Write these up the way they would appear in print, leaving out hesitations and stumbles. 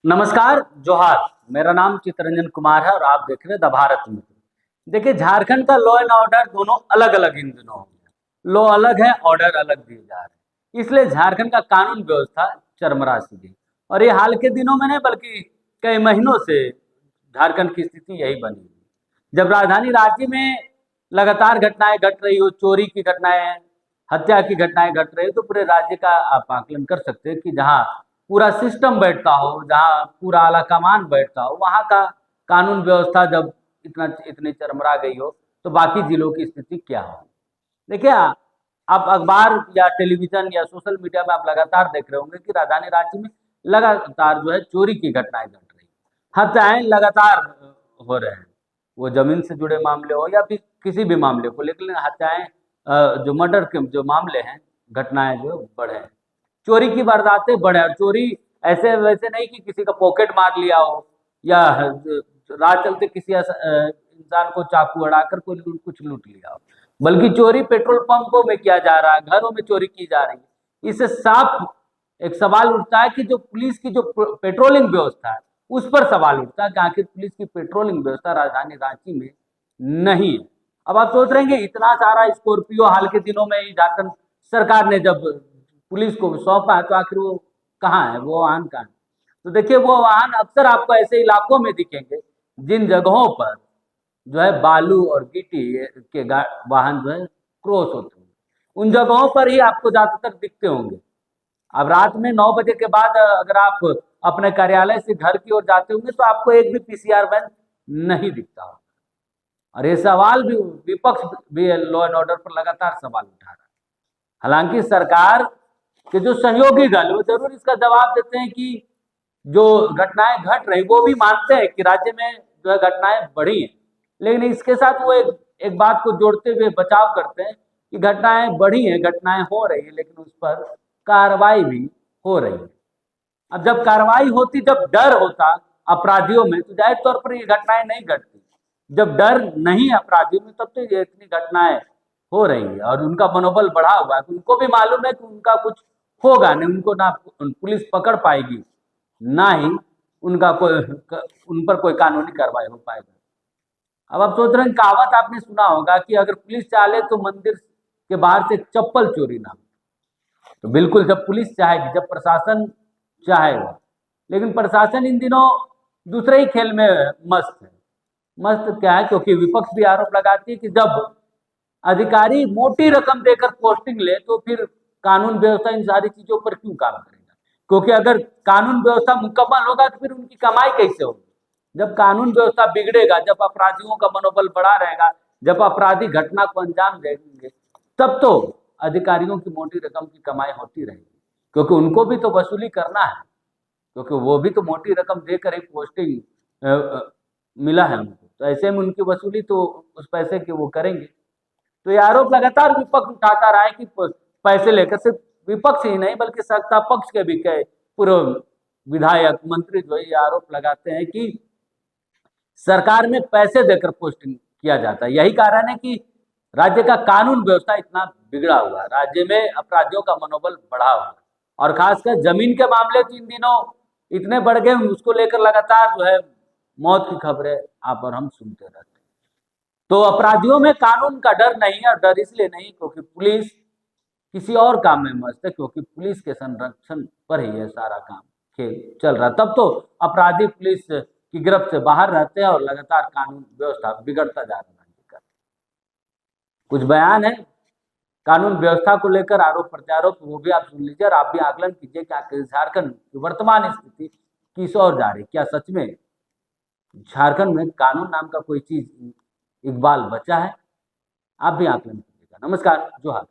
नमस्कार, जोहार। मेरा नाम चित्तरंजन कुमार है और आप देख रहे हैं द भारत मित्र। देखिए, झारखंड का लॉ एंड ऑर्डर दोनों अलग अलग इन दिनों हो गया। लॉ अलग है, ऑर्डर अलग दिए जा रहे हैं। इसलिए झारखंड का कानून व्यवस्था चरमरा सी गई। और ये हाल के दिनों में नहीं बल्कि कई महीनों से झारखंड की स्थिति यही बनी हुई। जब राजधानी रांची में लगातार घटनाएं घट रही हो, चोरी की घटनाएं, हत्या की घटनाएं घट रही हो, तो पूरे राज्य का आप आकलन कर सकते हैं कि जहां पूरा सिस्टम बैठता हो, जहां पूरा आला कमान बैठता हो, वहां का कानून व्यवस्था जब इतनी चरमरा गई हो, तो बाकी जिलों की स्थिति क्या हो। देखिए, आप अखबार या टेलीविजन या सोशल मीडिया में आप लगातार देख रहे होंगे कि राजधानी रांची में लगातार जो है चोरी की घटनाएं घट रही, हत्याएं लगातार हो रहे हैं। वो जमीन से जुड़े मामले हो या फिर किसी भी मामले को, लेकिन हत्याएं, जो मर्डर के जो मामले हैं, घटनाएं जो बढ़े हैं, चोरी की वारदातें बढ़े। और चोरी ऐसे वैसे नहीं कि किसी का पॉकेट मार लिया हो या राह चलते किसी इंसान को चाकू अड़ाकर कोई कुछ लूट लिया हो, बल्कि चोरी पेट्रोल पंपों में किया जा रहा है, घरों में चोरी की जा रही है। इससे साफ एक सवाल उठता है कि जो पुलिस की जो पेट्रोलिंग व्यवस्था है, उस पर सवाल उठता है कि आखिर पुलिस की पेट्रोलिंग व्यवस्था राजधानी रांची में नहीं है। अब आप सोच रहे हैं कि इतना सारा स्कॉर्पियो हाल के दिनों में ही झारखंड सरकार ने जब पुलिस को सौंपा, तो आखिर वो कहाँ है, वो वाहन कहाँ है? तो देखिए, वो वाहन अक्सर आपको ऐसे इलाकों में दिखेंगे जिन जगहों पर जो है बालू और गिट्टी के वाहन जो है क्रॉस होते हैं, उन जगहों पर ही आपको ज्यादातर दिखते होंगे। अब रात में 9 बजे के बाद अगर आप अपने कार्यालय से घर की ओर जाते होंगे तो आपको एक भी पीसीआर वैन नहीं दिखता होगा। और ये सवाल भी विपक्ष भी लॉ एंड ऑर्डर पर लगातार सवाल उठा रहा है। हालांकि सरकार के जो सहयोगी दल वो जरूर इसका जवाब देते हैं कि जो घटनाएं घट रही, वो भी मानते हैं कि राज्य में जो है घटनाएं बढ़ी हैं, लेकिन इसके साथ वो एक बात को जोड़ते हुए बचाव करते हैं कि घटनाएं बढ़ी हैं, घटनाएं हो रही है, लेकिन उस पर कार्रवाई भी हो रही है। अब जब कार्रवाई होती, जब डर होता अपराधियों में, तो जाहिर तौर पर ये घटनाएं नहीं घटती। जब डर नहीं है अपराधियों में, तब तो ये इतनी घटनाएं हो रही है और उनका मनोबल बढ़ा हुआ है। उनको भी मालूम है कि उनका कुछ होगा नहीं, उनको ना पुलिस पकड़ पाएगी, ना ही उनका उन पर कोई कानूनी कार्रवाई हो पाएगा। अब आप सोच रहे हैं, कहावत आपने सुना होगा कि अगर पुलिस चाहे तो मंदिर के बाहर से चप्पल चोरी ना हो। तो बिल्कुल, जब पुलिस चाहेगी, जब प्रशासन चाहेगा, लेकिन प्रशासन इन दिनों दूसरे ही खेल में मस्त है। मस्त क्या है, क्योंकि विपक्ष भी आरोप लगाती है कि जब अधिकारी मोटी रकम देकर पोस्टिंग ले तो फिर कानून व्यवस्था इन सारी चीजों पर क्यों काम करेगा? क्योंकि अगर कानून व्यवस्था मुकम्मल होगा तो फिर उनकी कमाई कैसे होगी? जब कानून व्यवस्था बिगड़ेगा, जब अपराधियों का मनोबल बढ़ा रहेगा, जब अपराधी घटना को अंजाम देंगे, तब तो अधिकारियों की मोटी रकम की कमाई होती रहेगी, क्योंकि उनको भी तो वसूली करना है, क्योंकि वो भी तो मोटी रकम देकर एक पोस्टिंग मिला है उनको। तो ऐसे में उनकी वसूली तो उस पैसे की वो करेंगे। तो ये आरोप लगातार विपक्ष उठाता रहा है कि पैसे लेकर, सिर्फ विपक्ष ही नहीं बल्कि सत्ता पक्ष के भी कई पूर्व विधायक, मंत्री जो ये आरोप लगाते हैं कि सरकार में पैसे देकर पोस्टिंग किया जाता है। यही कारण है कि राज्य का कानून व्यवस्था इतना बिगड़ा हुआ है, राज्य में अपराधियों का मनोबल बढ़ा हुआ है। और खासकर जमीन के मामले तो इन दिनों इतने बढ़ गए, उसको लेकर लगातार जो है मौत की खबरें आप और हम सुनते रहते हैं। तो अपराधियों में कानून का डर नहीं है, और डर इसलिए नहीं क्योंकि पुलिस किसी और काम में मस्त है, क्योंकि पुलिस के संरक्षण पर ही यह सारा काम खेल चल रहा। तब तो अपराधी पुलिस की गिरफ्त से बाहर रहते हैं और लगातार कानून व्यवस्था बिगड़ता जा रहा है। कुछ बयान है कानून व्यवस्था को लेकर, आरोप प्रत्यारोप, वो भी आप सुन लीजिए और आप भी आकलन कीजिए कि झारखंड की वर्तमान स्थिति किस ओर जा रही। क्या सच में झारखंड में कानून नाम का कोई चीज इकबाल बचा है? आप भी आकलन कीजिएगा। नमस्कार, जोहार।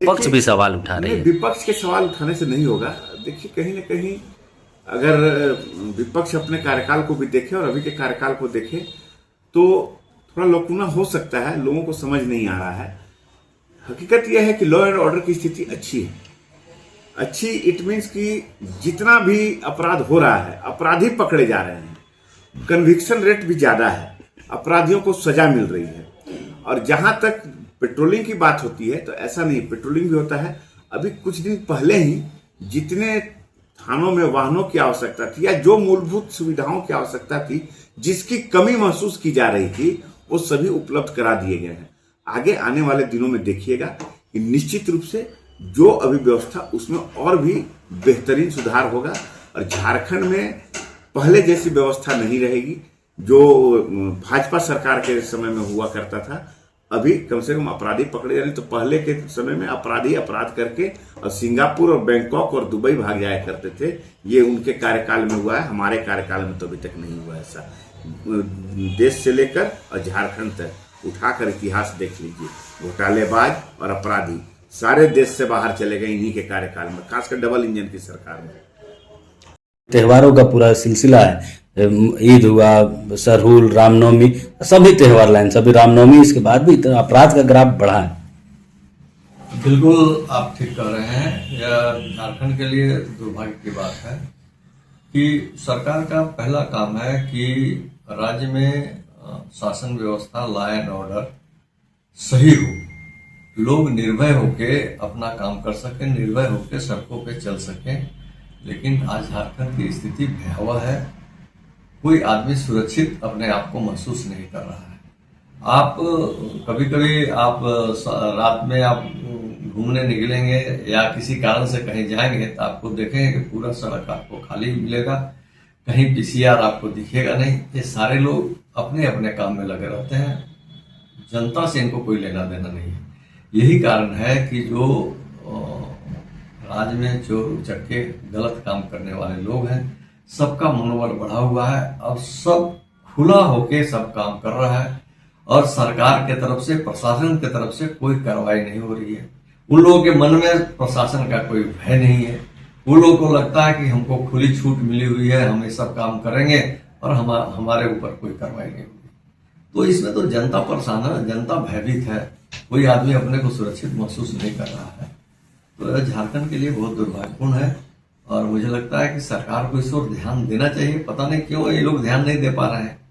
विपक्ष भी सवाल उठा रहे हैं। विपक्ष के सवाल उठाने से नहीं होगा। देखिए, कहीं ना कहीं अगर विपक्ष अपने कार्यकाल को भी देखे और अभी के कार्यकाल को देखे तो थोड़ा लौकुना हो सकता है, लोगों को समझ नहीं आ रहा है। हकीकत यह है कि लॉ एंड ऑर्डर की स्थिति अच्छी है। अच्छी इट मीन्स कि जितना भी अपराध हो रहा है, अपराधी पकड़े जा रहे हैं, कन्विक्शन रेट भी ज्यादा है, अपराधियों को सजा मिल रही है। और जहां तक पेट्रोलिंग की बात होती है तो ऐसा नहीं, पेट्रोलिंग भी होता है। अभी कुछ दिन पहले ही जितने थानों में वाहनों की आवश्यकता थी या जो मूलभूत सुविधाओं की आवश्यकता थी, जिसकी कमी महसूस की जा रही थी, वो सभी उपलब्ध करा दिए गए हैं। आगे आने वाले दिनों में देखिएगा कि निश्चित रूप से जो अभी व्यवस्था उसमें और भी बेहतरीन सुधार होगा और झारखंड में पहले जैसी व्यवस्था नहीं रहेगी जो भाजपा सरकार के समय में हुआ करता था। अभी कम से कम अपराधी पकड़े जा रहे, तो पहले के समय में अपराधी अपराध करके और सिंगापुर और बैंकॉक और दुबई भाग जाया करते थे। ये उनके कार्यकाल में हुआ है, हमारे कार्यकाल में तो अभी तक नहीं हुआ ऐसा। देश से लेकर और झारखंड तक उठाकर इतिहास देख लीजिए, घोटालेबाज और अपराधी सारे देश से बाहर चले गए इन्हीं के कार्यकाल में, खासकर डबल इंजन की सरकार में। त्योहारों का पूरा सिलसिला है, ईद हुआ, सरहुल, रामनवमी, सभी त्योहार लाइन, सभी रामनवमी, इसके बाद भी इतना अपराध का ग्राफ बढ़ा है। बिल्कुल आप ठीक कह रहे हैं। यह झारखंड के लिए दुर्भाग्य की बात है कि सरकार का पहला काम है कि राज्य में शासन व्यवस्था, लॉ एंड ऑर्डर सही हो, लोग निर्भय होके अपना काम कर सकें, निर्भय होके सड़कों पे चल सकें। लेकिन आज झारखंड की स्थिति भयावह है। कोई आदमी सुरक्षित अपने आप को महसूस नहीं कर रहा है। आप कभी कभी आप रात में आप घूमने निकलेंगे या किसी कारण से कहीं जाएंगे तो आपको देखेंगे कि पूरा सड़क आपको खाली मिलेगा, कहीं पीसीआर आपको दिखेगा नहीं। ये सारे लोग अपने अपने काम में लगे रहते हैं, जनता से इनको कोई लेना देना नहीं है। यही कारण है कि जो राज्य में चोर उचक्के गलत काम करने वाले लोग हैं, सबका मनोबल बढ़ा हुआ है। अब सब खुला होके सब काम कर रहा है और सरकार के तरफ से, प्रशासन के तरफ से कोई कार्रवाई नहीं हो रही है। उन लोगों के मन में प्रशासन का कोई भय नहीं है। उन लोगों को लगता है कि हमको खुली छूट मिली हुई है, हम ये सब काम करेंगे और हमारे ऊपर कोई कार्रवाई नहीं होगी। तो इसमें तो जनता परेशान है, जनता भयभीत है, कोई आदमी अपने को सुरक्षित महसूस नहीं कर रहा है। तो झारखंड के लिए बहुत दुर्भाग्यपूर्ण है और मुझे लगता है कि सरकार को इस ओर ध्यान देना चाहिए। पता नहीं क्यों ये लोग ध्यान नहीं दे पा रहे हैं।